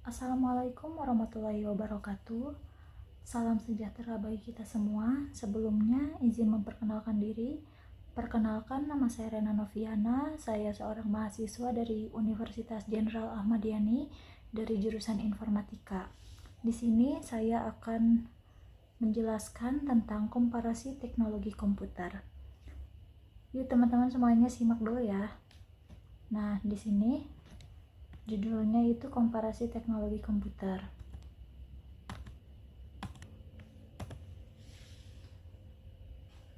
Assalamualaikum warahmatullahi wabarakatuh. Salam sejahtera bagi kita semua. Sebelumnya, izin memperkenalkan diri. Perkenalkan, nama saya Rena Noviana. Saya seorang mahasiswa dari Universitas Jenderal Ahmad Yani dari jurusan Informatika. Di sini saya akan menjelaskan tentang komparasi teknologi komputer. Yuk teman-teman semuanya simak dulu ya. Nah, di sini judulnya itu komparasi teknologi komputer.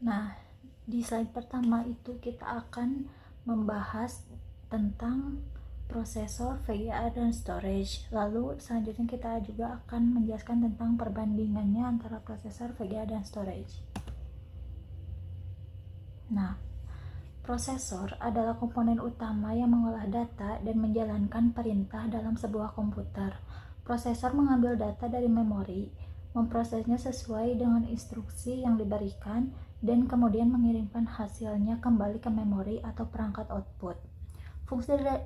Nah, di slide pertama itu kita akan membahas tentang prosesor, VGA, dan storage. Lalu selanjutnya kita juga akan menjelaskan tentang perbandingannya antara prosesor, VGA, dan storage. Nah, prosesor adalah komponen utama yang mengolah data dan menjalankan perintah dalam sebuah komputer. Prosesor mengambil data dari memori, memprosesnya sesuai dengan instruksi yang diberikan, dan kemudian mengirimkan hasilnya kembali ke memori atau perangkat output.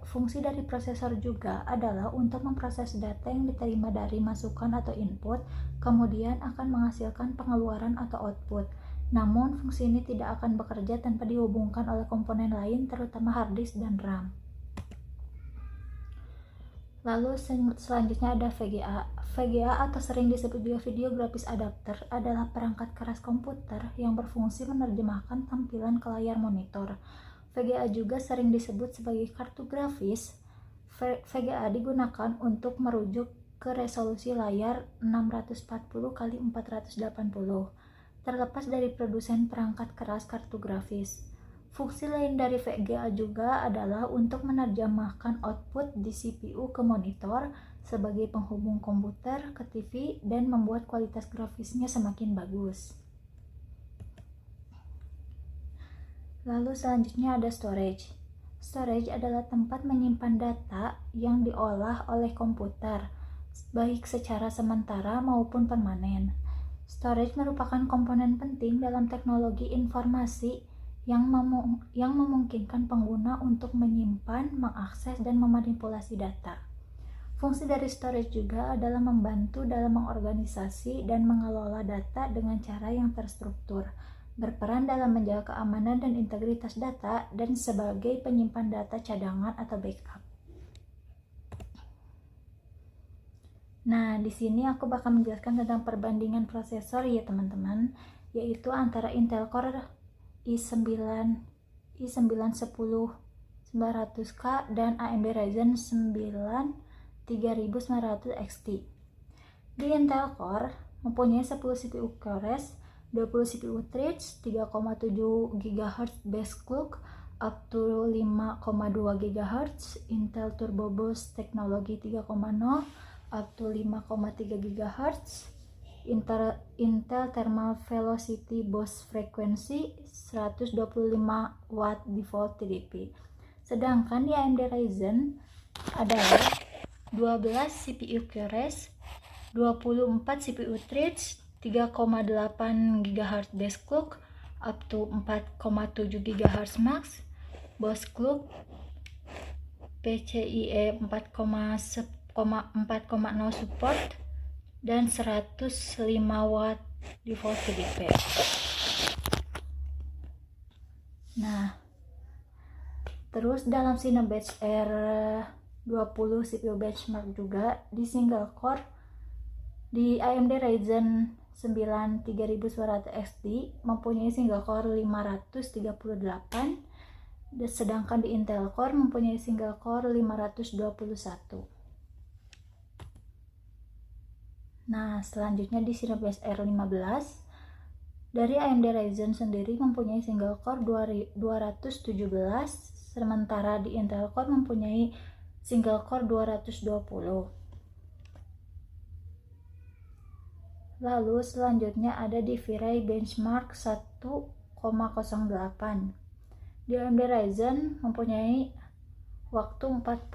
Fungsi dari prosesor juga adalah untuk memproses data yang diterima dari masukan atau input, kemudian akan menghasilkan pengeluaran atau output. Namun, fungsi ini tidak akan bekerja tanpa dihubungkan oleh komponen lain, terutama hard disk dan RAM. Lalu selanjutnya ada VGA. VGA atau sering disebut juga video graphics adapter adalah perangkat keras komputer yang berfungsi menerjemahkan tampilan ke layar monitor. VGA juga sering disebut sebagai kartu grafis. VGA digunakan untuk merujuk ke resolusi layar 640 x 480. Terlepas dari produsen perangkat keras kartu grafis, fungsi lain dari VGA juga adalah untuk menerjemahkan output di CPU ke monitor sebagai penghubung komputer ke TV dan membuat kualitas grafisnya semakin bagus. Lalu selanjutnya ada storage. Storage adalah tempat menyimpan data yang diolah oleh komputer, baik secara sementara maupun permanen. Storage merupakan komponen penting dalam teknologi informasi yang memungkinkan pengguna untuk menyimpan, mengakses, dan memanipulasi data. Fungsi dari storage juga adalah membantu dalam mengorganisasi dan mengelola data dengan cara yang terstruktur, berperan dalam menjaga keamanan dan integritas data, dan sebagai penyimpan data cadangan atau backup. Nah, di sini aku bakal menjelaskan tentang perbandingan prosesor ya teman-teman, yaitu antara Intel Core i9 10900K dan AMD Ryzen 9 3900 XT. Di Intel Core mempunyai 10 CPU cores, 20 CPU threads, 3,7 GHz base clock, up to 5,2 GHz, Intel Turbo Boost teknologi 3,0, up to 5,3 GHz, Intel Thermal Velocity Boost Frequency 125 Watt Default TDP. Sedangkan di AMD Ryzen adalah 12 CPU cores, 24 CPU threads, 3,8 GHz base clock, up to 4,7 GHz max, boost clock PCIe 4,0 support, dan 105 watt default TDP. Nah, terus dalam Cinebench R20 CPU benchmark juga di single core di AMD Ryzen 9 3900 XT mempunyai single core 538, sedangkan di Intel Core mempunyai single core 521. Nah, selanjutnya di Cinebench R15 dari AMD Ryzen sendiri mempunyai single core 217, sementara di Intel Core mempunyai single core 220. Lalu selanjutnya ada di VRAI benchmark 1,08. Di AMD Ryzen mempunyai waktu 45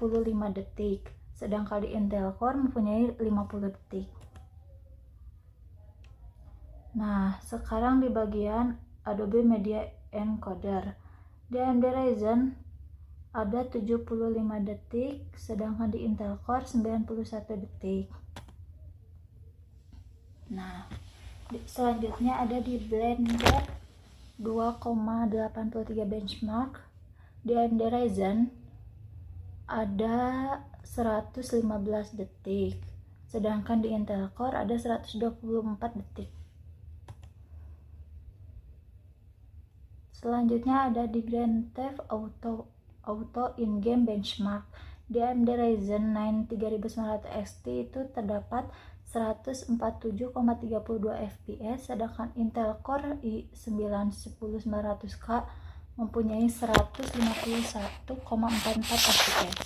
detik, sedangkan di Intel Core mempunyai 50 detik. Nah, sekarang di bagian Adobe Media Encoder. Di AMD Ryzen ada 75 detik, sedangkan di Intel Core 91 detik. Nah, selanjutnya ada di Blender 2,83 benchmark. Di AMD Ryzen ada 115 detik, sedangkan di Intel Core ada 124 detik. Selanjutnya ada di Grand Theft Auto in-game benchmark. Di AMD Ryzen 9 3900 XT itu terdapat 147,32 fps, sedangkan Intel Core i9-10900K mempunyai 151,44 fps.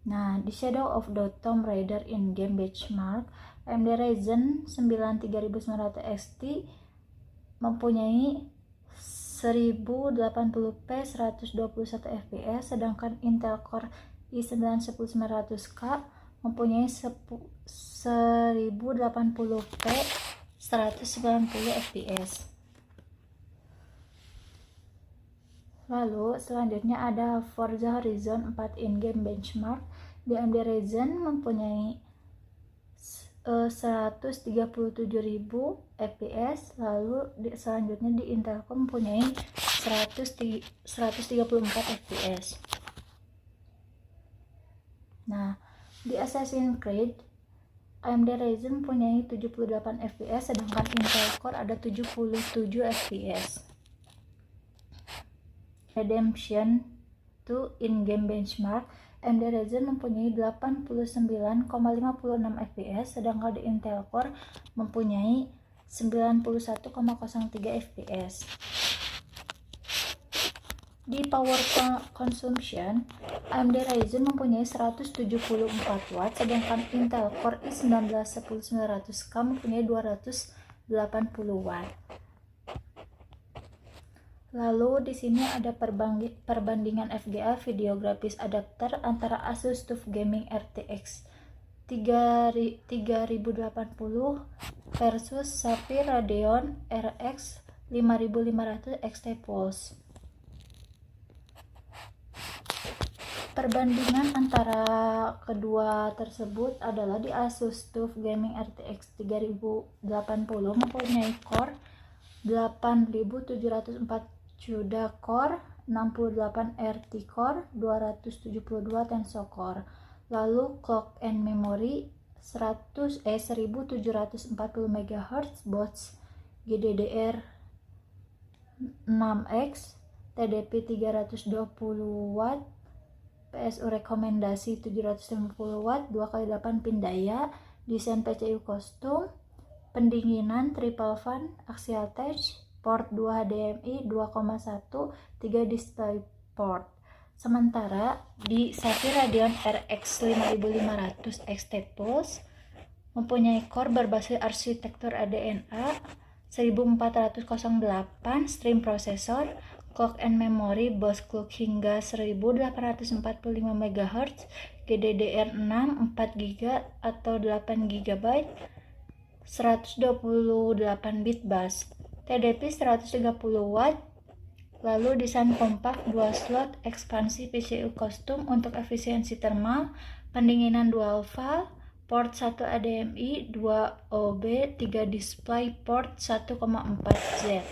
Nah, di Shadow of the Tomb Raider in-game benchmark, AMD Ryzen 9 3900 XT mempunyai 1080p 121 fps, sedangkan Intel Core i9-10900K mempunyai 1080p 190 fps. Lalu selanjutnya ada Forza Horizon 4 in-game benchmark. Di AMD Ryzen mempunyai 137.000 fps, lalu selanjutnya di Intel Core mempunyai 134 fps. Nah, di Assassin's Creed AMD Ryzen mempunyai 78 fps, sedangkan Intel Core ada 77 fps. Redemption 2 in-game benchmark, AMD Ryzen mempunyai 89,56 fps, sedangkan di Intel Core mempunyai 91,03 fps. Di power consumption, AMD Ryzen mempunyai 174 watt, sedangkan Intel Core i9-10900K mempunyai 280 watt. Lalu di sini ada perbandingan FGA video grafis adapter antara Asus TUF Gaming RTX 3080 versus Sapphire Radeon RX 5500 XT Pulse. Perbandingan antara kedua tersebut adalah di Asus TUF Gaming RTX 3080 mempunyai core 8704 CUDA core, 68 RT core, 272 Tensor core. Lalu clock and memory 1740 MHz bots GDDR 6X, TDP 320 watt, PSU rekomendasi 750 watt, 2x8 pin daya, desain PCU custom, pendinginan triple fan, axial touch, port 2 HDMI 2,1, 3 display port. Sementara di Sapphire Radeon RX 5500 XT Pulse mempunyai core berbasis arsitektur ADNA 1408, stream processor, clock and memory bus clock hingga 1845 MHz, GDDR6 4GB atau 8GB, 128 bit bus, TDP 130 watt. Lalu desain kompak 2 slot, ekspansi PCU custom untuk efisiensi thermal, pendinginan dual valve, port 1 HDMI, 2 OB, 3 display port 1,4Z.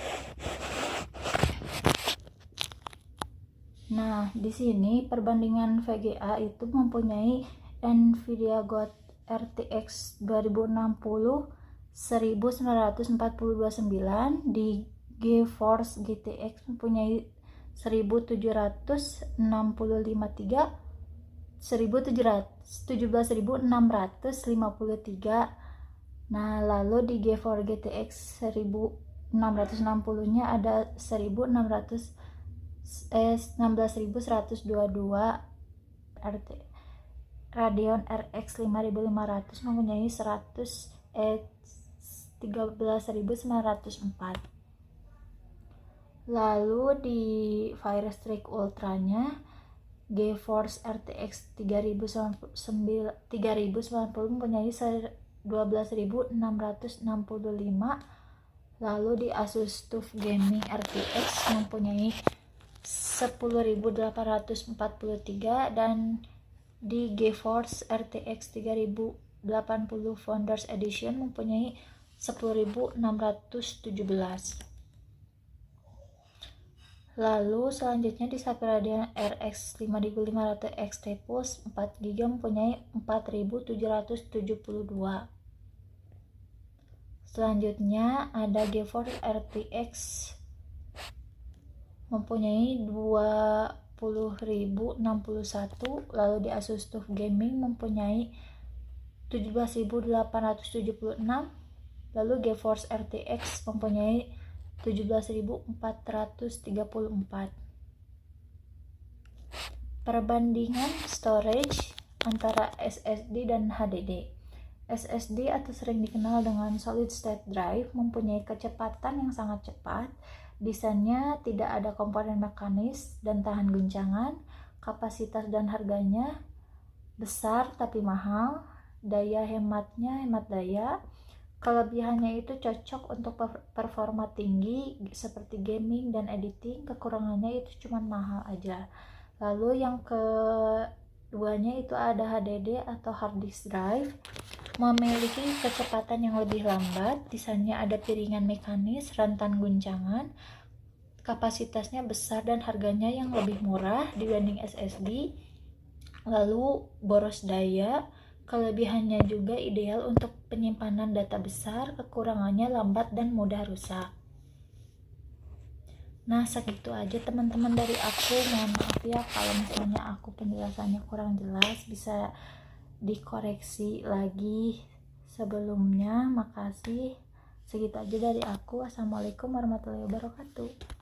Nah, di sini perbandingan VGA itu mempunyai Nvidia GeForce RTX 2060 1942.9, di GeForce GTX mempunyai 17.653 Nah, lalu di GeForce GTX 1660 nya ada 16.122. Radeon RX 5500 mempunyai 13.904. Lalu di Firestreak Ultra-nya GeForce RTX 3090 mempunyai 12.665. Lalu di Asus TUF Gaming RTX mempunyai 10.843, dan di GeForce RTX 3080 Founders Edition mempunyai 10.617. Lalu selanjutnya di Sapphire Radeon RX 5500 XT Plus 4GB mempunyai 4.772. Selanjutnya ada GeForce RTX mempunyai 20.061. Lalu di Asus TUF Gaming mempunyai 17.876. Lalu GeForce RTX mempunyai 17.434. Perbandingan storage antara SSD dan HDD. SSD atau sering dikenal dengan Solid State Drive mempunyai kecepatan yang sangat cepat, desainnya tidak ada komponen mekanis dan tahan guncangan, kapasitas dan harganya besar tapi mahal, daya hematnya hemat daya. Kelebihannya itu cocok untuk performa tinggi seperti gaming dan editing, kekurangannya itu cuma mahal aja. Lalu yang keduanya itu ada HDD atau hard disk drive, memiliki kecepatan yang lebih lambat, desainnya ada piringan mekanis, rentan guncangan, kapasitasnya besar dan harganya yang lebih murah dibanding SSD. Lalu boros daya, kelebihannya juga ideal untuk penyimpanan data besar, kekurangannya lambat dan mudah rusak. Nah, segitu aja teman-teman dari aku. Mohon maaf ya kalau misalnya aku penjelasannya kurang jelas, bisa dikoreksi lagi sebelumnya. Makasih. Segitu aja dari aku. Wassalamualaikum warahmatullahi wabarakatuh.